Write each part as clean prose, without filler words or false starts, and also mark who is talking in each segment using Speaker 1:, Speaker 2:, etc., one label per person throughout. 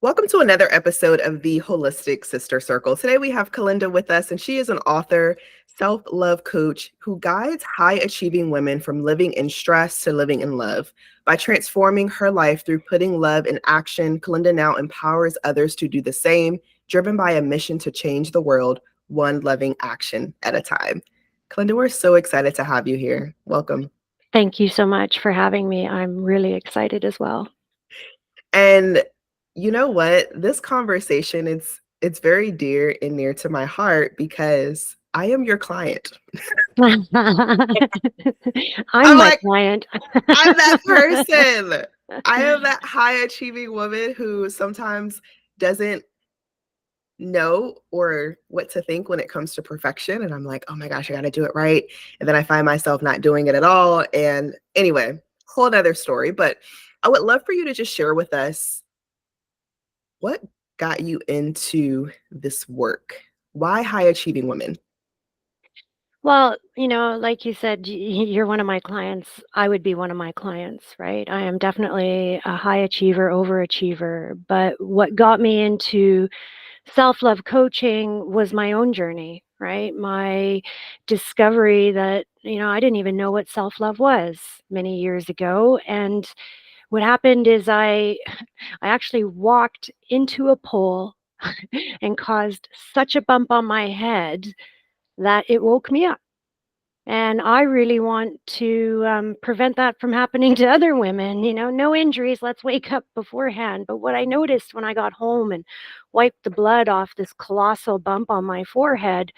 Speaker 1: Welcome to another episode of the Holistic Sister Circle. Today we have Kalinda with us, and she is an author, self love coach who guides high achieving women from living in stress to living in love. By transforming her life through putting love in action, Kalinda now empowers others to do the same, driven by a mission to change the world, one loving action at a time. Kalinda, we're so excited to have you here. Welcome.
Speaker 2: Thank you so much for having me. I'm really excited as well.
Speaker 1: And you know what? This conversation, it's very dear and near to my heart because I am your client.
Speaker 2: I'm
Speaker 1: I'm
Speaker 2: my
Speaker 1: like,
Speaker 2: client.
Speaker 1: I'm that person. I am that high achieving woman who sometimes doesn't know or what to think when it comes to perfection. And I'm like, oh my gosh, I got to do it right. And then I find myself not doing it at all. And anyway, whole other story. But I would love for you to just share with us what got you into this work? Why high achieving women?
Speaker 2: Well, like you said, you're one of my clients. I would be one of my clients, right? I am definitely a high achiever, overachiever. But what got me into self love coaching was my own journey, right? My discovery that, I didn't even know what self love was many years ago. And what happened is I actually walked into a pole and caused such a bump on my head that it woke me up. And I really want to prevent that from happening to other women. No injuries, let's wake up beforehand. But what I noticed when I got home and wiped the blood off this colossal bump on my forehead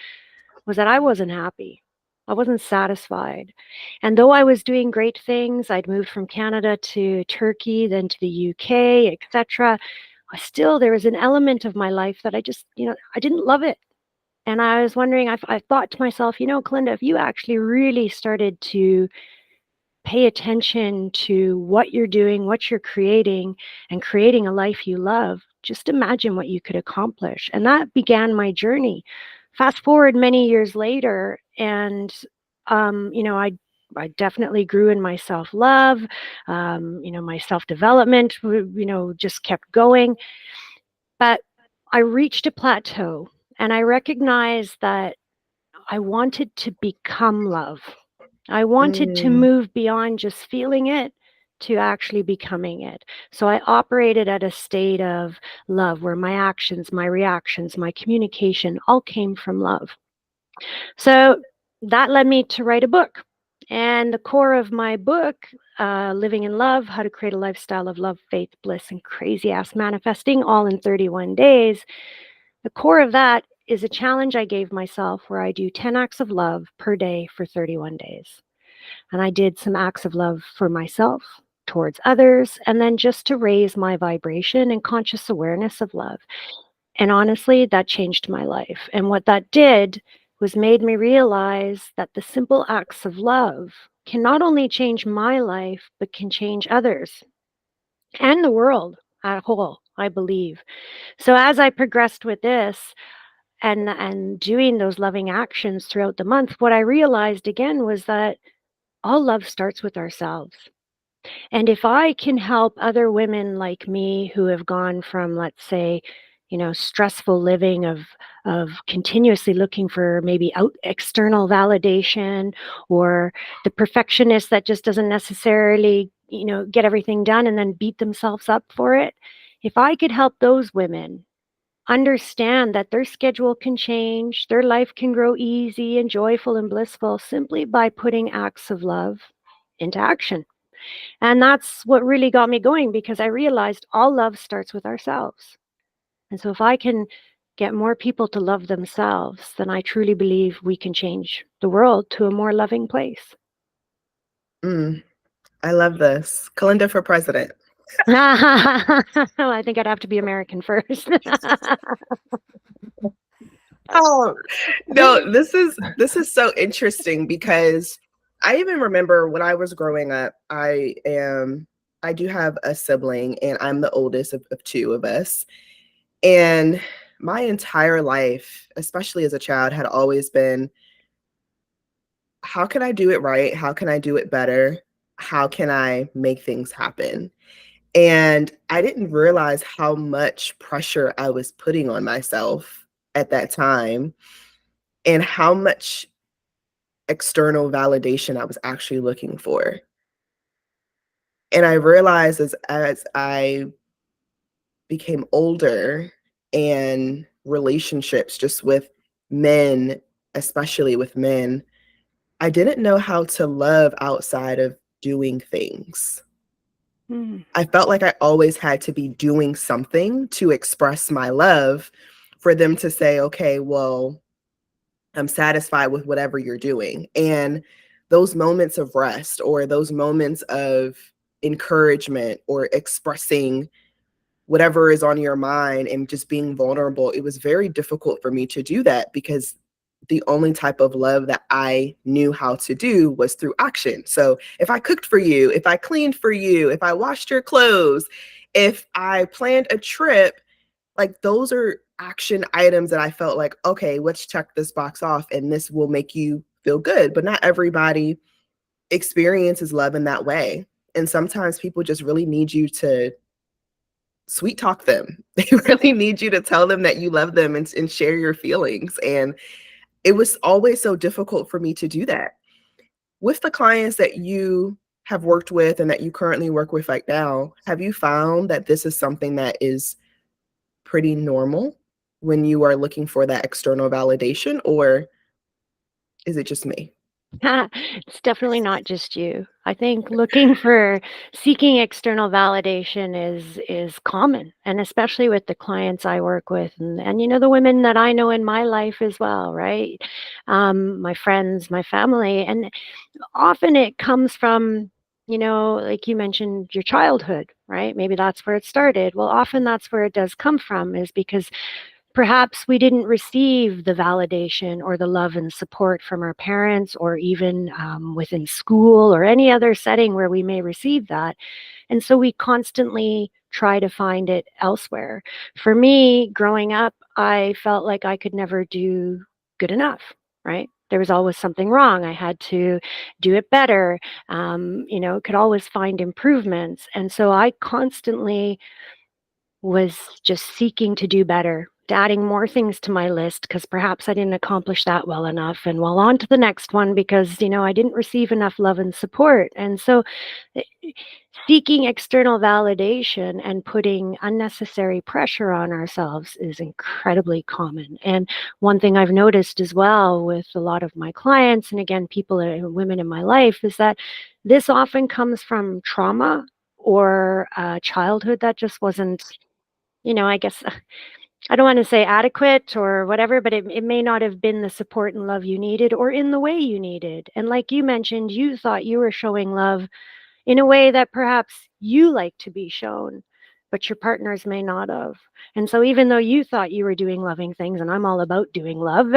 Speaker 2: was that I wasn't happy. I wasn't satisfied. And though I was doing great things, I'd moved from Canada to Turkey, then to the UK, etc. Still, there was an element of my life that I just, I didn't love it. And I was wondering, I thought to myself, Kalinda, if you actually really started to pay attention to what you're doing, what you're creating, and creating a life you love, just imagine what you could accomplish. And that began my journey. Fast forward many years later, and I definitely grew in my self love. My self development, just kept going. But I reached a plateau, and I recognized that I wanted to become love. I wanted to
Speaker 1: Mm,
Speaker 2: move beyond just feeling it to actually becoming it. So I operated at a state of love where my actions, my reactions, my communication all came from love. So that led me to write a book. And the core of my book, Living in Love, How to Create a Lifestyle of Love, Faith, Bliss, and Crazy Ass Manifesting, all in 31 days. The core of that is a challenge I gave myself where I do 10 acts of love per day for 31 days. And I did some acts of love for myself, towards others, and then just to raise my vibration and conscious awareness of love. And honestly, that changed my life. And what that did was made me realize that the simple acts of love can not only change my life, but can change others and the world as a whole, I believe. So as I progressed with this, and doing those loving actions throughout the month, what I realized again was that all love starts with ourselves. And if I can help other women like me who have gone from, let's say, stressful living of continuously looking for maybe out external validation, or the perfectionist that just doesn't necessarily, get everything done and then beat themselves up for it. If I could help those women understand that their schedule can change, their life can grow easy and joyful and blissful simply by putting acts of love into action. And that's what really got me going, because I realized all love starts with ourselves. And so if I can get more people to love themselves, then I truly believe we can change the world to a more loving place.
Speaker 1: mm, I love this. Kalinda for president.
Speaker 2: I think I'd have to be American first.
Speaker 1: Oh, no, this is so interesting because I even remember when I was growing up, I do have a sibling and I'm the oldest of two of us. And my entire life, especially as a child, had always been, how can I do it right? How can I do it better? How can I make things happen? And I didn't realize how much pressure I was putting on myself at that time and how much external validation I was actually looking for. And I realized as I became older and relationships just with men, especially with men, I didn't know how to love outside of doing things.
Speaker 2: Mm.
Speaker 1: I felt like I always had to be doing something to express my love for them to say, okay, well, I'm satisfied with whatever you're doing. And those moments of rest or those moments of encouragement or expressing whatever is on your mind and just being vulnerable, it was very difficult for me to do that because the only type of love that I knew how to do was through action. So if I cooked for you, if I cleaned for you, if I washed your clothes, if I planned a trip, like those are action items that I felt like, okay, let's check this box off and this will make you feel good. But not everybody experiences love in that way. And sometimes people just really need you to sweet talk them. They really need you to tell them that you love them and share your feelings. And it was always so difficult for me to do that. With the clients that you have worked with and that you currently work with right now, have you found that this is something that is pretty normal when you are looking for that external validation, or is it just me?
Speaker 2: It's definitely not just you. I think looking for seeking external validation is common, and especially with the clients I work with, and you know the women that I know in my life as well, right? My friends, my family, and often it comes from, you know, like you mentioned, your childhood, right? Maybe that's where it started. Well, often that's where it does come from, is because perhaps we didn't receive the validation or the love and support from our parents, or even within school or any other setting where we may receive that. And so we constantly try to find it elsewhere. For me, growing up, I felt like I could never do good enough, right? There was always something wrong. I had to do it better, you know, could always find improvements. And so I constantly was just seeking to do better, to adding more things to my list because perhaps I didn't accomplish that well enough. And well, on to the next one because, you know, I didn't receive enough love and support. And so eh, seeking external validation and putting unnecessary pressure on ourselves is incredibly common. And one thing I've noticed as well with a lot of my clients, and again, people and women in my life, is that this often comes from trauma or childhood that just wasn't, you know, I guess I don't want to say adequate or whatever, but it may not have been the support and love you needed or in the way you needed. And like you mentioned, you thought you were showing love in a way that perhaps you like to be shown, but your partners may not have. And so even though you thought you were doing loving things, and I'm all about doing love,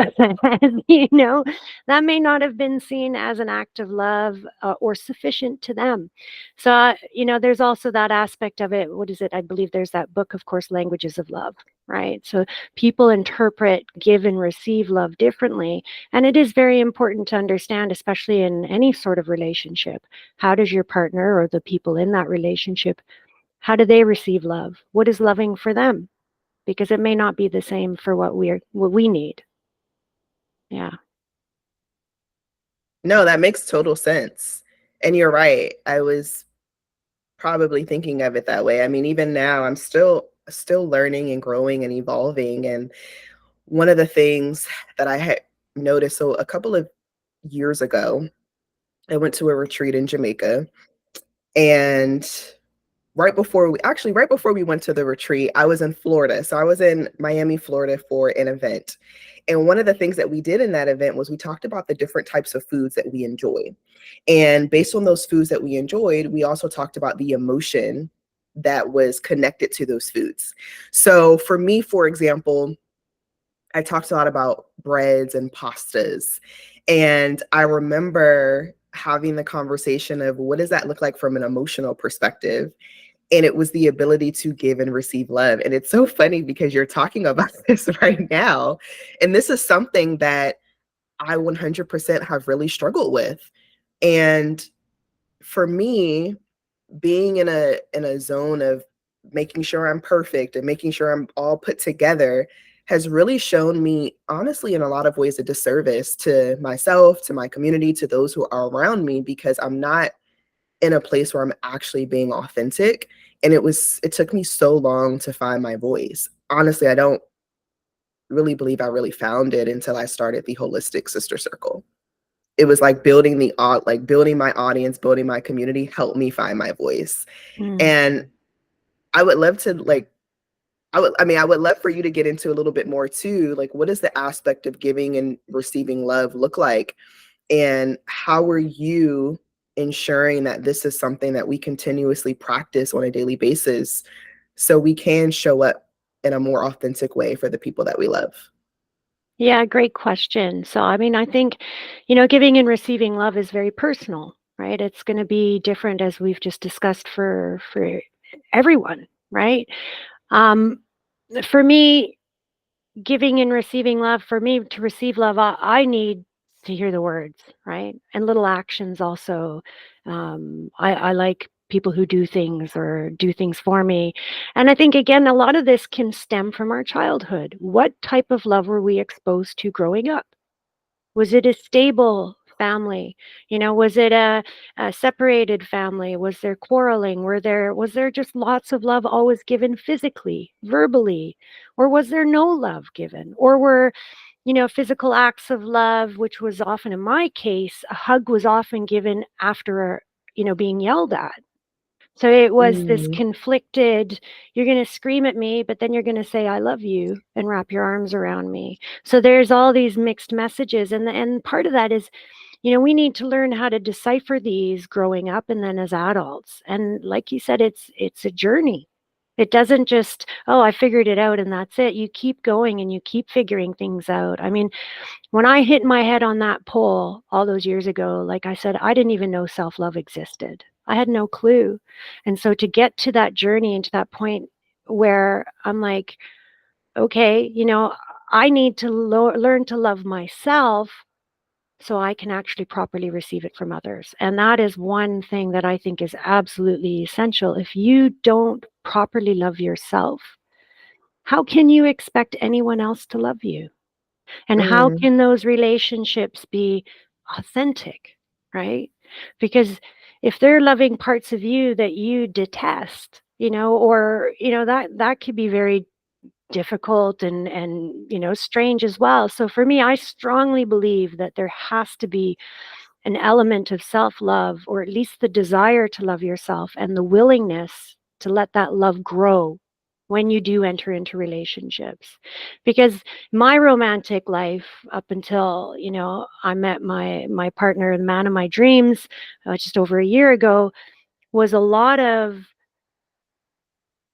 Speaker 2: you know, that may not have been seen as an act of love or sufficient to them. So, you know, there's also that aspect of it. What is it? I believe there's that book, of course, Languages of Love, right? So people interpret, give, and receive love differently. And it is very important to understand, especially in any sort of relationship, how does your partner or the people in that relationship, how do they receive love? What is loving for them? Because it may not be the same for what we need. Yeah.
Speaker 1: No, that makes total sense. And you're right. I was probably thinking of it that way. I mean, even now I'm still learning and growing and evolving. And one of the things that I had noticed, so a couple of years ago, I went to a retreat in Jamaica, and right before we went to the retreat, I was in Florida. So I was in Miami, Florida for an event. And one of the things that we did in that event was we talked about the different types of foods that we enjoy. And based on those foods that we enjoyed, we also talked about the emotion that was connected to those foods. So for me, for example, I talked a lot about breads and pastas. And I remember having the conversation of what does that look like from an emotional perspective? And it was the ability to give and receive love. And it's so funny because you're talking about this right now. And this is something that I 100% have really struggled with. And for me, being in a zone of making sure I'm perfect and making sure I'm all put together has really shown me, honestly, in a lot of ways, a disservice to myself, to my community, to those who are around me, because I'm not in a place where I'm actually being authentic. And it took me so long to find my voice. Honestly, I don't really believe I really found it until I started the Holistic Sister Circle. It was like building my audience, building my community helped me find my voice.
Speaker 2: Mm.
Speaker 1: And I would love to like I would love for you to get into a little bit more too. Like, what does the aspect of giving and receiving love look like? And how are you ensuring that this is something that we continuously practice on a daily basis so we can show up in a more authentic way for the people that we love?
Speaker 2: Yeah, great question. So, I mean, I think, giving and receiving love is very personal, right? It's going to be different as we've just discussed for everyone, right? Um, for me, giving and receiving love, for me to receive love, I need to hear the words, right? And little actions also. I like people who do things or do things for me. And I think, again, a lot of this can stem from our childhood. What type of love were we exposed to growing up? Was it a stable family? Was it a separated family? Was there quarreling? Was there just lots of love always given physically, verbally? Or was there no love given? Or were, physical acts of love, which was often in my case, a hug was often given after, being yelled at. So it was this
Speaker 1: Mm,
Speaker 2: conflicted, you're going to scream at me, but then you're going to say, I love you and wrap your arms around me. So there's all these mixed messages. And part of that is, we need to learn how to decipher these growing up and then as adults. And like you said, it's a journey. It doesn't just, oh, I figured it out and that's it. You keep going and you keep figuring things out. I mean, when I hit my head on that pole all those years ago, like I said, I didn't even know self love existed. I had no clue. And so to get to that journey and to that point where I'm like, okay, I need to learn to love myself so I can actually properly receive it from others. And that is one thing that I think is absolutely essential. If you don't properly love yourself, how can you expect anyone else to love you? And how
Speaker 1: mm,
Speaker 2: can those relationships be authentic, right? Because if they're loving parts of you that you detest, or that could be very difficult and strange as well. So for me, I strongly believe that there has to be an element of self-love, or at least the desire to love yourself and the willingness to let that love grow when you do enter into relationships. Because my romantic life, up until I met my partner, the man of my dreams, just over a year ago, was a lot of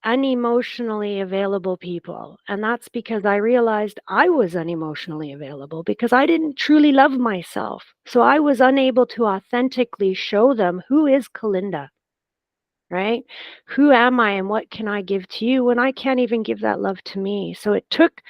Speaker 2: unemotionally available people. And that's because I realized I was unemotionally available because I didn't truly love myself. So I was unable to authentically show them, who is Kalinda, right? Who am I and what can I give to you when I can't even give that love to me? So it took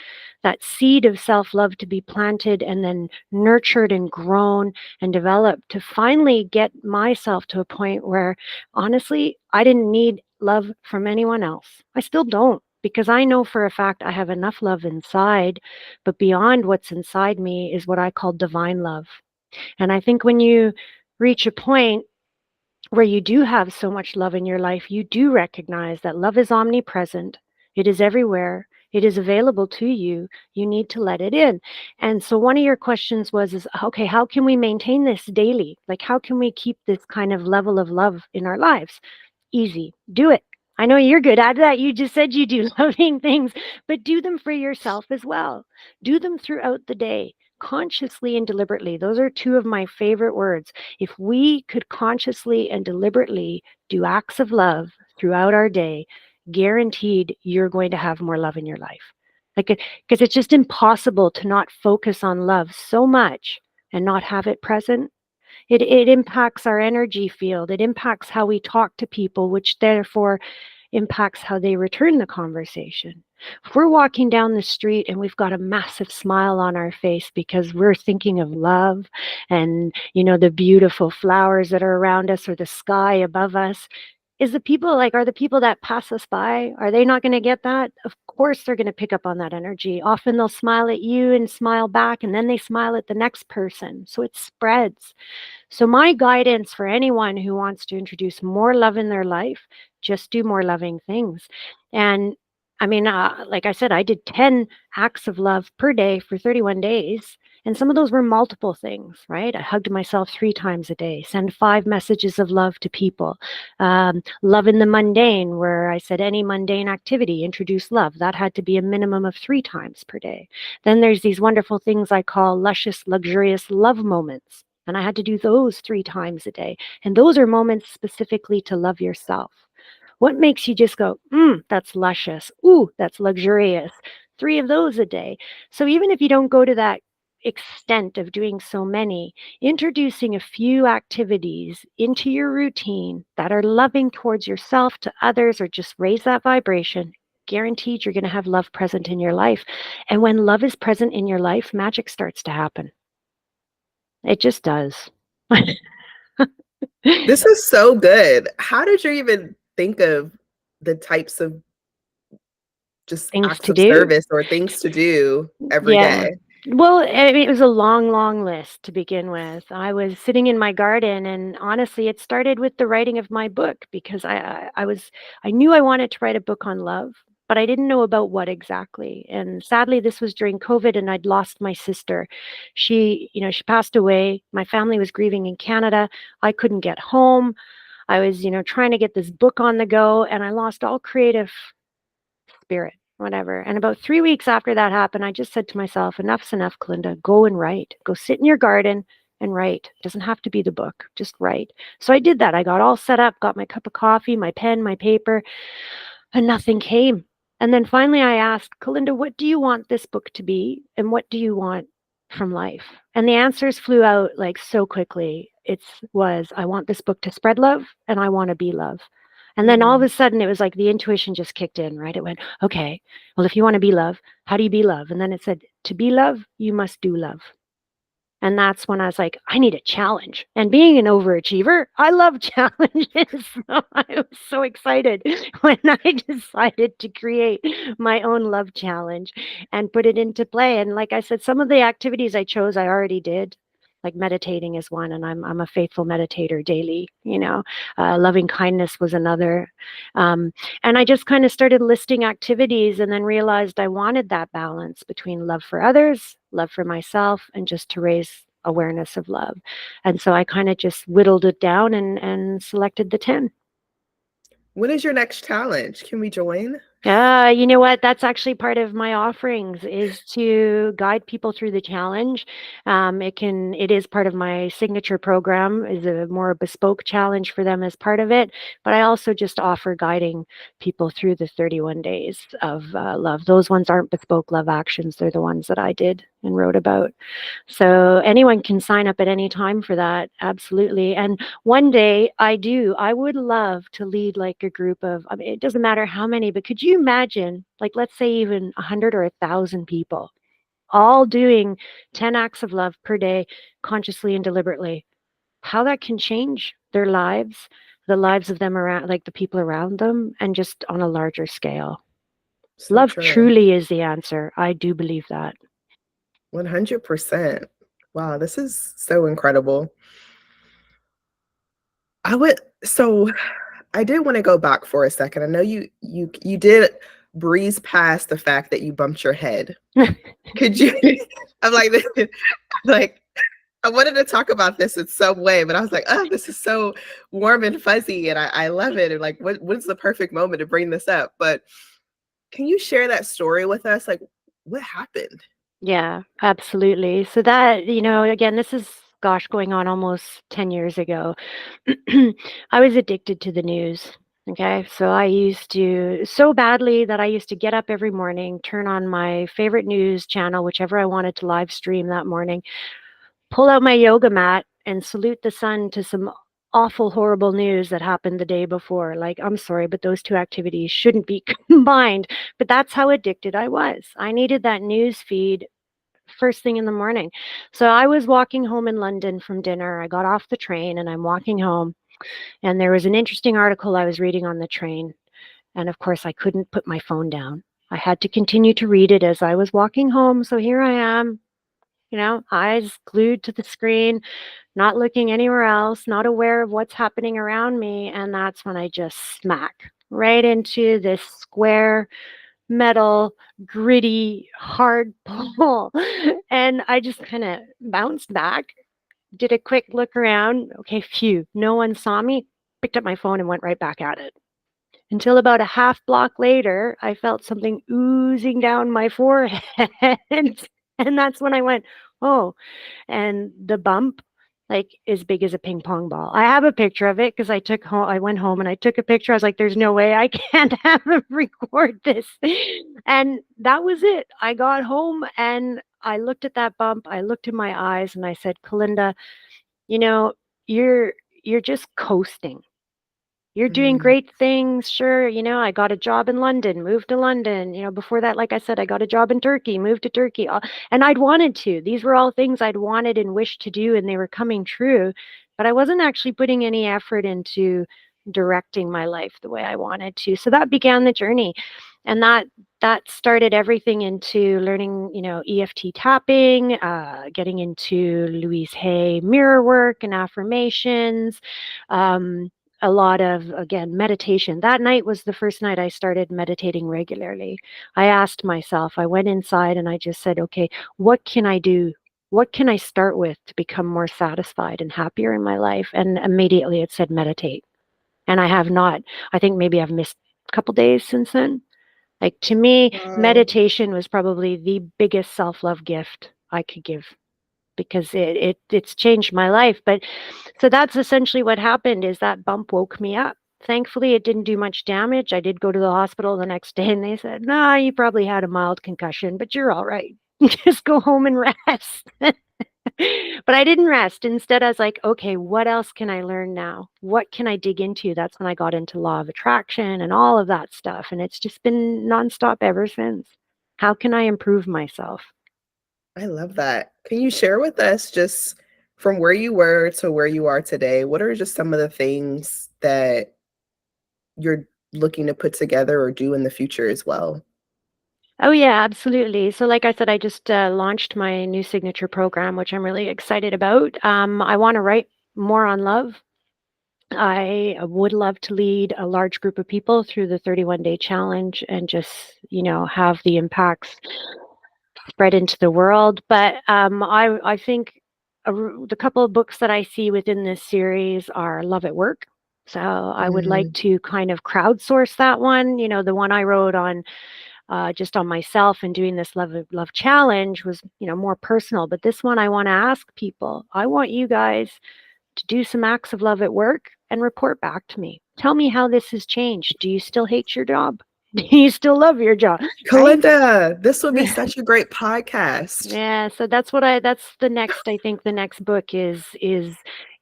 Speaker 2: that seed of self love to be planted and then nurtured and grown and developed to finally get myself to a point where, honestly, I didn't need love from anyone else. I still don't, because I know for a fact I have enough love inside, but beyond what's inside me is what I call divine love. And I think when you reach a point where you do have so much love in your life, you do recognize that love is omnipresent. It is everywhere. It is available to you. You need to let it in. And so one of your questions is, okay, how can we maintain this daily? Like, how can we keep this kind of level of love in our lives? Easy. Do it. I know you're good at that. You just said you do loving things, but do them for yourself as well. Do them throughout the day, consciously and deliberately. Those are two of my favorite words. If we could consciously and deliberately do acts of love throughout our day, guaranteed you're going to have more love in your life. Because it's just impossible to not focus on love so much and not have it present. It impacts our energy field. It impacts how we talk to people, which therefore impacts how they return the conversation. If we're walking down the street and we've got a massive smile on our face because we're thinking of love and, the beautiful flowers that are around us or the sky above us, is the people like, are the people that pass us by, are they not going to get that? Of course they're going to pick up on that energy. Often they'll smile at you and smile back, and then they smile at the next person. So it spreads. So my guidance for anyone who wants to introduce more love in their life, just do more loving things. And I mean, like I said, I did 10 acts of love per day for 31 days. And some of those were multiple things, right? I hugged myself 3 times a day, send 5 messages of love to people. Love in the mundane, where I said any mundane activity, introduce love. That had to be a minimum of 3 times per day. Then there's these wonderful things I call luscious, luxurious love moments. And I had to do those 3 times a day. And those are moments specifically to love yourself. What makes you just go, that's luscious. Ooh, that's luxurious. 3 of those a day. So even if you don't go to that extent of doing so many, introducing a few activities into your routine that are loving towards yourself, to others, or just raise that vibration, guaranteed you're going to have love present in your life. And when love is present in your life, magic starts to happen. It just does.
Speaker 1: This is so good. How did you even think of the types of just
Speaker 2: Things
Speaker 1: acts
Speaker 2: to
Speaker 1: of
Speaker 2: do.
Speaker 1: service or things to do every
Speaker 2: Yeah.
Speaker 1: day?
Speaker 2: Well, I mean, it was a long, long list to begin with. I was sitting in my garden, and honestly, it started with the writing of my book, because I knew I wanted to write a book on love, but I didn't know about what exactly. And sadly, this was during COVID, and I'd lost my sister. She passed away. My family was grieving in Canada. I couldn't get home. I was, trying to get this book on the go, and I lost all creative spirit, whatever. And about 3 weeks after that happened, I just said to myself, enough's enough, Kalinda. Go and write. Go sit in your garden and write. It doesn't have to be the book, just write. So I did that. I got all set up, got my cup of coffee, my pen, my paper, and nothing came. And then finally I asked, Kalinda, what do you want this book to be? And what do you want from life? And the answers flew out like so quickly. I want this book to spread love, and I want to be love. And then all of
Speaker 1: Mm.
Speaker 2: a sudden it was like the intuition just kicked in, right? It went, okay, well, if you want to be love, how do you be love? And then it said, to be love, you must do love. And that's when I was like, I need a challenge. And being an overachiever, I love challenges. So I was so excited when I decided to create my own love challenge and put it into play. And like I said, some of the activities I chose, I already did. Like meditating is one, and I'm a faithful meditator daily. Loving kindness was another, and I just kind of started listing activities, and then realized I wanted that balance between love for others, love for myself, and just to raise awareness of love. And so I kind of just whittled it down and selected the 10.
Speaker 1: When is your next challenge? Can we join?
Speaker 2: You know what? That's actually part of my offerings, is to guide people through the challenge. It is part of my signature program, is a more bespoke challenge for them as part of it. But I also just offer guiding people through the 31 days of love. Those ones aren't bespoke love actions. They're the ones that I did and wrote about. So anyone can sign up at any time for that. Absolutely. And one day I would love to lead like a group of, I mean, it doesn't matter how many, but could you imagine, like, let's say even 100 or 1,000 people all doing 10 acts of love per day, consciously and deliberately, how that can change their lives, the lives of them around, like the people around them, and just on a larger scale.
Speaker 1: So
Speaker 2: Love
Speaker 1: true.
Speaker 2: truly is the answer. I do believe that.
Speaker 1: 100%. Wow, this is so incredible. I would so I did wanna go back for a second. I know you did breeze past the fact that you bumped your head. Could you I'm like like, I wanted to talk about this in some way, but I was like, "Oh, this is so warm and fuzzy, and I love it, and, like, when's the perfect moment to bring this up?" But can you share that story with us? Like, what happened?
Speaker 2: Yeah, absolutely. So that, again, this is, gosh, going on almost 10 years ago. I was addicted to the news. Okay. So I used to, so badly that I used to get up every morning, turn on my favorite news channel, whichever I wanted to live stream that morning, pull out my yoga mat and salute the sun to some awful, horrible news that happened the day before. Like, I'm sorry, but those two activities shouldn't be combined. But that's how addicted I was. I needed that news feed first thing in the morning. So I was walking home in London from dinner. I got off the train and I'm walking home. And there was an interesting article I was reading on the train. And of course, I couldn't put my phone down. I had to continue to read it as I was walking home. So here I am, eyes glued to the screen, not looking anywhere else, not aware of what's happening around me. And that's when I just smack right into this square metal, gritty, hard pole. And I just kind of bounced back, did a quick look around. Okay, phew, no one saw me. Picked up my phone and went right back at it. Until about a half block later, I felt something oozing down my forehead. And that's when I went, oh, and the bump, like as big as a ping pong ball. I have a picture of it because I went home and I took a picture. I was like, there's no way I can't have him record this. And that was it. I got home and I looked at that bump. I looked in my eyes and I said, Kalinda, you know, you're you're just coasting. You're doing
Speaker 1: Mm,
Speaker 2: great things. Sure, I got a job in London, moved to London. Before that, like I said, I got a job in Turkey, moved to Turkey. And I'd wanted to. These were all things I'd wanted and wished to do, and they were coming true. But I wasn't actually putting any effort into directing my life the way I wanted to. So that began the journey. And that started everything into learning, EFT tapping, getting into Louise Hay mirror work and affirmations. Um, a lot of, again, meditation. That night was the first night I started meditating regularly. I asked myself, I went inside and I just said, okay, what can I do? What can I start with to become more satisfied and happier in my life? And immediately it said meditate. And I have not. I think maybe I've missed a couple days since then. Like, to me,
Speaker 1: wow.
Speaker 2: meditation was probably the biggest self-love gift I could give, because it's changed my life. But so that's essentially what happened, is that bump woke me up. Thankfully, it didn't do much damage. I did go to the hospital the next day and they said, "Nah, you probably had a mild concussion, but you're all right. Just go home and rest." But I didn't rest. Instead, I was like, okay, what else can I learn now? What can I dig into? That's when I got into law of attraction and all of that stuff. And it's just been nonstop ever since. How can I improve myself?
Speaker 1: I love that. Can you share with us just from where you were to where you are today? What are just some of the things that you're looking to put together or do in the future as well?
Speaker 2: Oh, yeah, absolutely. So, like I said, I just launched my new signature program, which I'm really excited about. I want to write more on love. I would love to lead a large group of people through the 31-day challenge and just, have the impacts spread into the world. But I think the couple of books that I see within this series are Love at Work. So I would like
Speaker 1: Mm,
Speaker 2: to kind of crowdsource that one. The one I wrote on just on myself and doing this love challenge was, more personal. But this one, I want to ask people. I want you guys to do some acts of love at work and report back to me. Tell me how this has changed. Do you still hate your job? Do you still love your job? Right?
Speaker 1: Kalinda, this would be such a great podcast.
Speaker 2: Yeah, so that's the next, I think the next book is,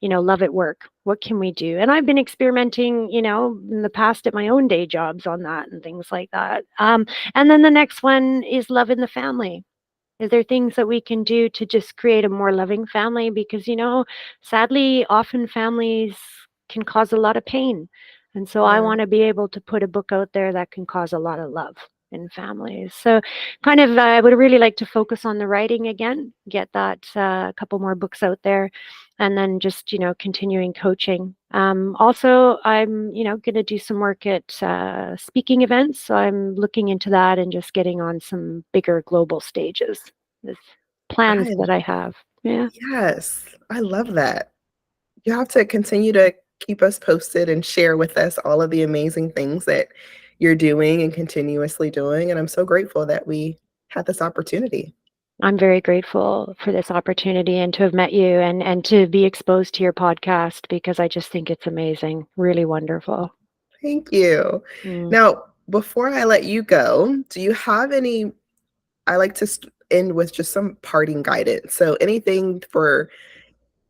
Speaker 2: love at work. What can we do? And I've been experimenting, in the past at my own day jobs on that and things like that. And then the next one is love in the family. Is there things that we can do to just create a more loving family? Because, sadly, often families can cause a lot of pain. And so I
Speaker 1: Yeah.
Speaker 2: want to be able to put a book out there that can cause a lot of love in families. So, kind of, I would really like to focus on the writing again, get that a couple more books out there, and then just, continuing coaching. Also, I'm, going to do some work at speaking events. So I'm looking into that and just getting on some bigger global stages. There's plans
Speaker 1: I
Speaker 2: that I have. Yeah.
Speaker 1: yes, I love that. You have to continue to keep us posted and share with us all of the amazing things that you're doing and continuously doing, and I'm so grateful that we had this opportunity.
Speaker 2: I'm very grateful for this opportunity and to have met you and to be exposed to your podcast, because I just think it's amazing. Really wonderful.
Speaker 1: Thank you.
Speaker 2: Mm.
Speaker 1: Now, before I let you go, do you have any I like to end with just some parting guidance. So anything for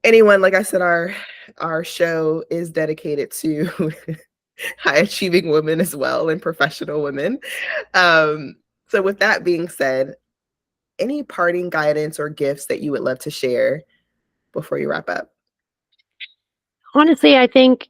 Speaker 1: anyone, like I said, our show is dedicated to high achieving women as well and professional women. Um, so with that being said, any parting guidance or gifts that you would love to share before you wrap up?
Speaker 2: Honestly, I think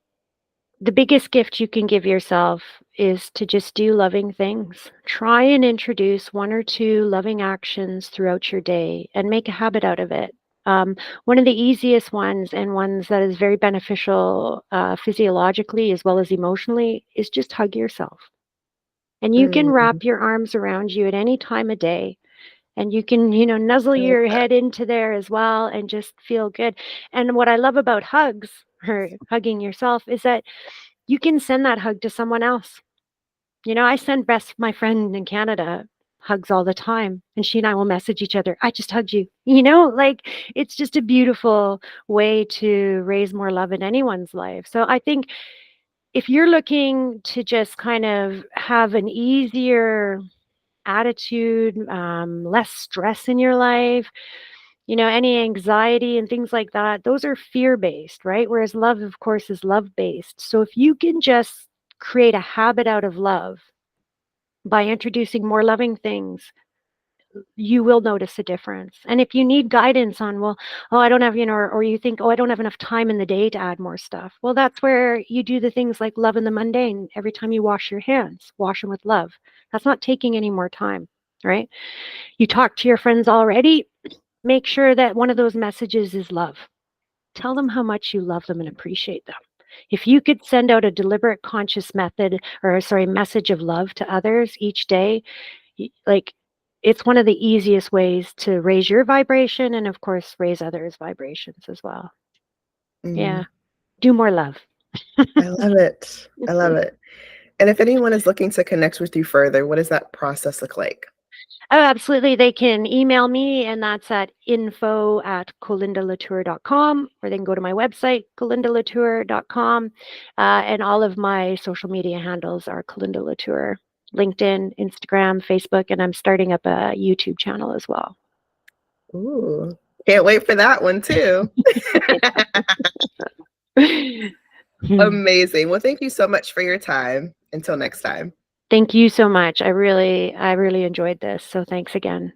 Speaker 2: The biggest gift you can give yourself is to just do loving things. Try and introduce one or two loving actions throughout your day and make a habit out of it. One of the easiest ones and ones that is very beneficial physiologically as well as emotionally is just hug yourself. And you can
Speaker 1: Mm,
Speaker 2: wrap your arms around you at any time of day. And you can, nuzzle
Speaker 1: I like
Speaker 2: your
Speaker 1: that.
Speaker 2: head into there as well and just feel good. And what I love about hugs or hugging yourself is that you can send that hug to someone else. I send best my friend in Canada hugs all the time, and she and I will message each other. I just hugged you. Like it's just a beautiful way to raise more love in anyone's life. So I think if you're looking to just kind of have an easier attitude, less stress in your life, any anxiety and things like that, those are fear based, right? Whereas love, of course, is love based. So if you can just create a habit out of love by introducing more loving things, you will notice a difference. And if you need guidance on, well, oh, I don't have, or you think, oh, I don't have enough time in the day to add more stuff. Well, that's where you do the things like love in the mundane. Every time you wash your hands, wash them with love. That's not taking any more time, right? You talk to your friends already, make sure that one of those messages is love. Tell them how much you love them and appreciate them. If you could send out a deliberate, conscious message of love to others each day, like it's one of the easiest ways to raise your vibration and, of course, raise others' vibrations as well.
Speaker 1: Mm,
Speaker 2: Yeah. Do more love.
Speaker 1: I love it. I love it. And if anyone is looking to connect with you further, what does that process look like?
Speaker 2: Oh, absolutely. They can email me, and that's at info@colindalatour.com, or they can go to my website, colindalatour.com. And all of my social media handles are Colinda Latour, LinkedIn, Instagram, Facebook, and I'm starting up a YouTube channel as well.
Speaker 1: Ooh, can't wait for that one too. Amazing. Well, thank you so much for your time. Until next time.
Speaker 2: Thank you so much. I really enjoyed this. So thanks again.